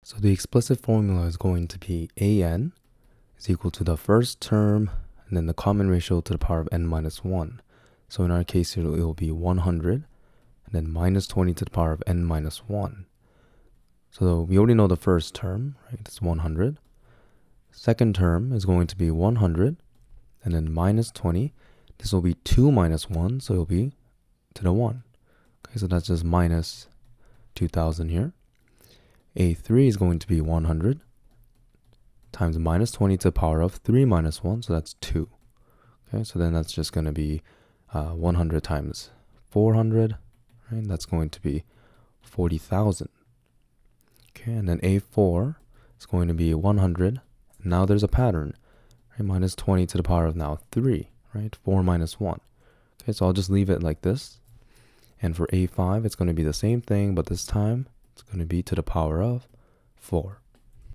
So the explicit formula is going to be an is equal to the first term and then the common ratio to the power of n minus 1. So in our case, it will be 100 and then minus 20 to the power of n minus 1. So we already know the first term, right? It's 100. Second term is going to be 100 and then minus 20. This will be 2 minus 1, so it'll be to the 1. Okay, so that's just minus 2000 here. A3 is going to be 100 times minus 20 to the power of 3 minus 1, so that's 2. Okay, so then that's just going to be 100 times 400, right? That's going to be 40,000. Okay, and then A4 is going to be 100. Now there's a pattern, right? Minus 20 to the power of now 3, right? 4 minus 1. Okay, so I'll just leave it like this. And for A5, it's going to be the same thing, but this time it's going to be to the power of 4.